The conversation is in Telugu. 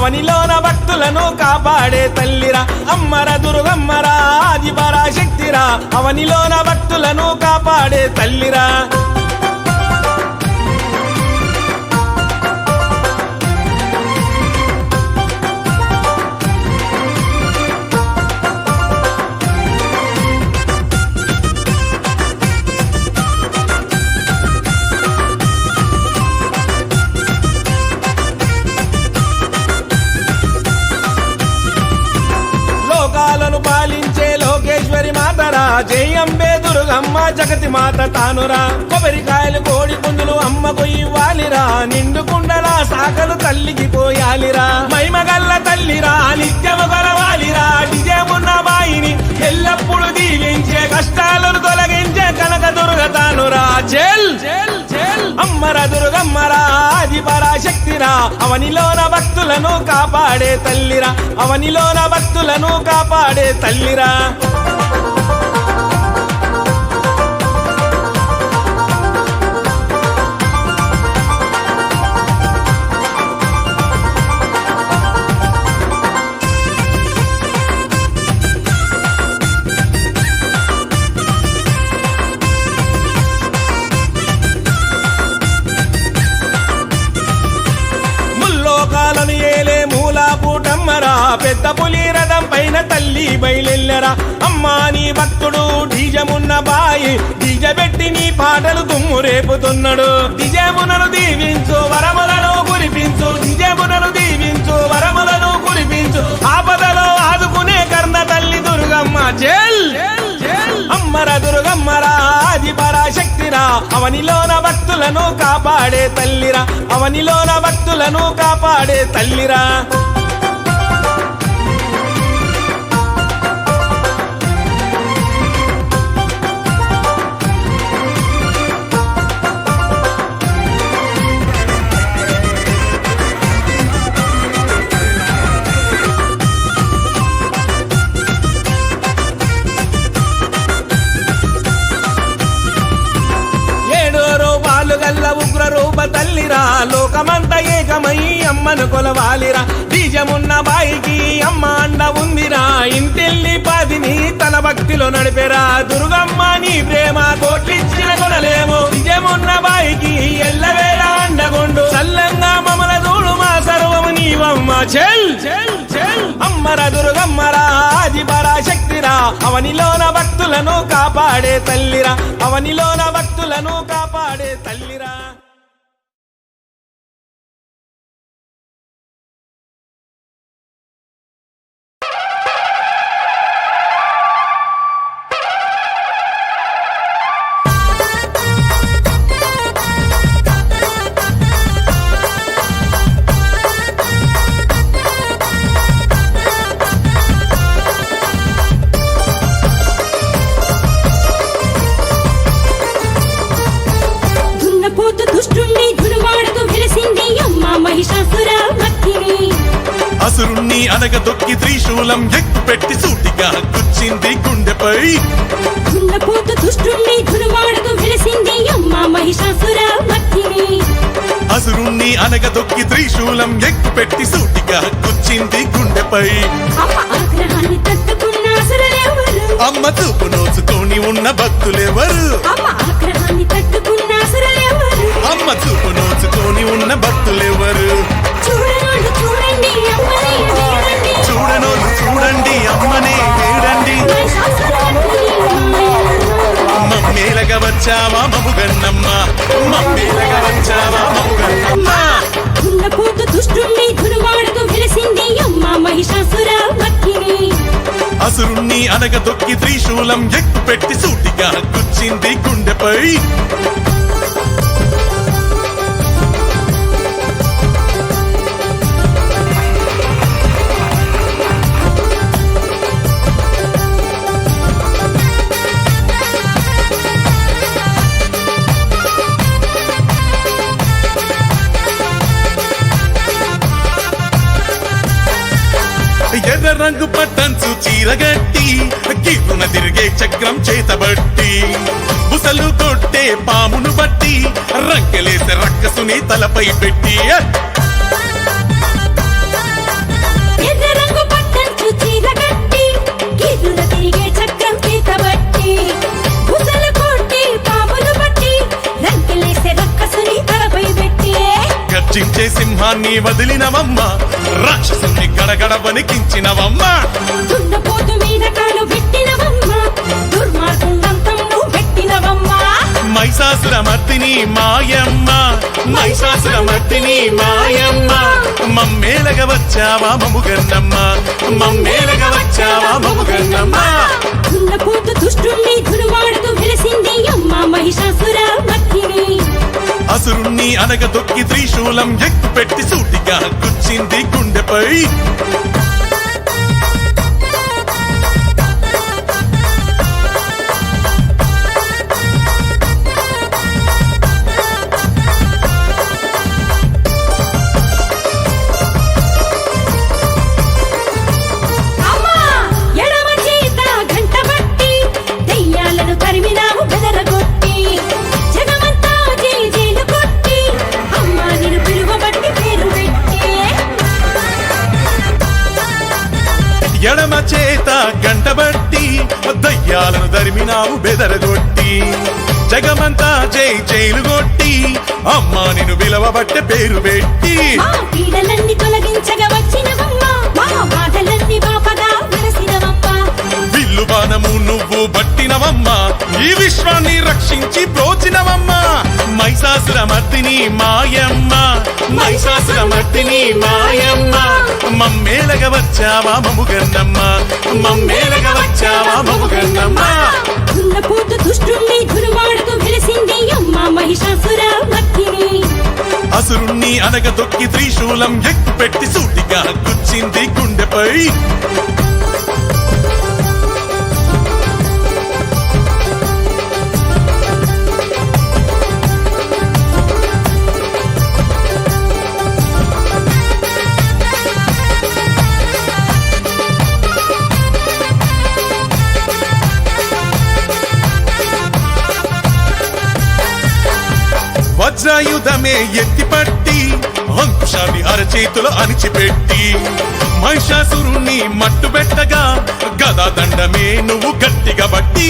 అవనిలోన భక్తులను కాపాడే తల్లిరా అమ్మర దుర్గమ్మరా ఆది పరాశక్తిరా అవనిలోన భక్తులను కాపాడే తల్లిరా పాలించే లోకేశ్వరి మాతరా జై అంబే దుర్గమ్మ జగతి మాత తానురా కొబ్బరికాయలు కోడి పుంజులు అమ్మకు ఇవ్వాలిరా నిండు కుండల సాగలు తల్లికి పోయాలిరా మైమగల్ల తల్లిరా నిత్యము కొలవాలిరా నిజమున్న బాయిని ఎల్లప్పుడు దీవించే కష్టాలను తొలగించే కనక దుర్గ తానురా చెల్ అమ్మర దుర్గమ్మరా ఆది పరాశక్తిరా అవనిలోన భక్తులను కాపాడే తల్లిరా అవనిలోన భక్తులను కాపాడే తల్లిరా ఏలే మూలా పూటమ్మరా పెద్ద పులి రథం పైన తల్లి బయలెల్లరా అమ్మా నీ భక్తుడు డీజమున్న బాయి డీజ పెట్టి నీ పాటలు దుమ్ము రేపుతున్నాడు డిజమునను దీవించు వరములను కురిపించు డిజమునను దీవించు వరములను కురిపించు ఆపదలో ఆదుకునే కర్ణ తల్లి దుర్గమ్మ జల్ అమ్మర దుర్గమ్మరా ఆది పరాశక్తిరా అవనిలోన భక్తులను కాపాడే తల్లిరా అవనిలోన భక్తులను కాపాడే తల్లిరా ఉగ్ర రూప తల్లిరా లోకమంతా ఏకమై అమ్మను కొలవాలిరా బీజమున్న బాయికి అమ్మ అండ ఉందిరా ఇంటిల్లి పాదిని తన భక్తిలో నడిపెరా దుర్గమ్మ నీ ప్రేమ కోట్లిచ్చిన కొనలేము బీజమున్న బాయికి ఎల్లవేళ అండగొండు చల్లంగా మమల దూడు మా సర్వము నీవమ్మ చెల్ అమ్మర దుర్గమ్మరా ఆది పరాశక్తిరా అవనిలోన భక్తులను కాపాడే తల్లిరా అవనిలోన భక్తులను కాపాడే తల్లిరా అసురుణ్ణి అనగ దొక్కి త్రిశూలం ఎక్కు పెట్టి సూటిగా గుచ్చింది గుండెపై దున్నపోతు దుష్టుణ్ణి దుర్మార్గు వెలిసింది అమ్మ మహిషాసురమర్దిని అసురుణ్ణి అనగ దొక్కి త్రిశూలం ఎక్కు పెట్టి సూటిగా గుచ్చింది గుండెపై అమ్మ ఆగ్రహాన్ని తట్టుకున్న అసురులెవరు అమ్మ చూపు నోచుకొని ఉన్న భక్తులెవరు అమ్మ ఆగ్రహాన్ని తట్టుకున్న అసురులెవరు అమ్మ చూపు నోచుకొని ఉన్న భక్తులెవరు చూడనోళ్ళు చూడండి అమ్మనే వీడండి చూడనోళ్ళు చూడండి అమ్మనే వీడండి మమ్మేలగా వచ్చావా మముగన్నమ్మ మమ్మేలగా వచ్చావా మముగన్నమ్మ దున్నపోతు దుష్టుణ్ణి దుర్మార్గు వెలిసింది అమ్మ మహిషాసురమర్దిని అసురుణ్ణి అనగ దొక్కి త్రిశూలం ఎక్కు పెట్టి సూటిగా గుచ్చింది గుండెపై ఎర్ర రంగు పట్టంచు చీరగట్టి గిర్రున తిరిగే చక్రం చేతబట్టి బుసలు కొట్టే పామును బట్టి రంకెలేసే రక్కసుని తలపై పెట్టి సింహాన్ని వదిలినవమ్మ రాక్షసుని గడగడ వణికించినవమ్మ దున్నపోతు మీద కాలు పెట్టినవమ్మ దుర్మార్గులంతం నువ్వు పెట్టినవమ్మ మహిషాసురమర్దిని మాయమ్మ మహిషాసురమర్దిని మాయమ్మ మమ్మేలగ వచ్చావా మముగన్నమ్మ మమ్మేలగ వచ్చావా మముగన్నమ్మ దున్నపోతు దుష్టుణ్ణి దునువాడుతూ వెలిసింది అమ్మ మహిషాసుర మర్దిని అసురుణ్ణి అనగ దొక్కి త్రిశూలం ఎక్కు పెట్టి సూటిగా గుచ్చింది గుండెపై అమ్మ ఎడమ చేత గంట బట్టి దెయ్యాలను తరిమినావు బెదరగొట్టి జగమంతా జై జైలు కొట్టి అమ్మ నిన్ను పిలువబట్టి పేరు పెట్టి ఎడమ చేత గంటబట్టి దయ్యాలను దరిమినావు బెదరగొట్టి జగమంతా జై జైలు కొట్టి అమ్మా నిన్ను విలవబట్టే పేరు పెట్టి మా పీడలన్నీ తొలగించగా వచ్చినవమ్మ మా బాధలన్నీ బాపగా వెలసినవమ్మ విల్లు బాణము నువ్వు బట్టినవమ్మ ఈ విశ్వాన్ని రక్షించి ప్రోచినవమ్మ మహిషాసురమర్దిని మాయమ్మ మహిషాసురమర్దిని మాయమ్మ మమ్మేలగ వచ్చావా మముగన్నమ్మ మమ్మేలగ వచ్చావా మముగన్నమ్మ దున్నపోతు దుష్టుణ్ణి దునువాడుతూ వెలిసింది అమ్మ మహిషాసుర మర్దిని అసురుణ్ణి అనగ దొక్కి త్రిశూలం ఎక్కు పెట్టి సూటిగా గుచ్చింది గుండెపై వజ్రాయుధమే ఎత్తిపట్టి అంకుశాన్ని అరచేతులు అణిచిపెట్టి మహిషాసురుణ్ణి మట్టుబెట్టగా గదా దండమే నువ్వు గట్టిగా బట్టి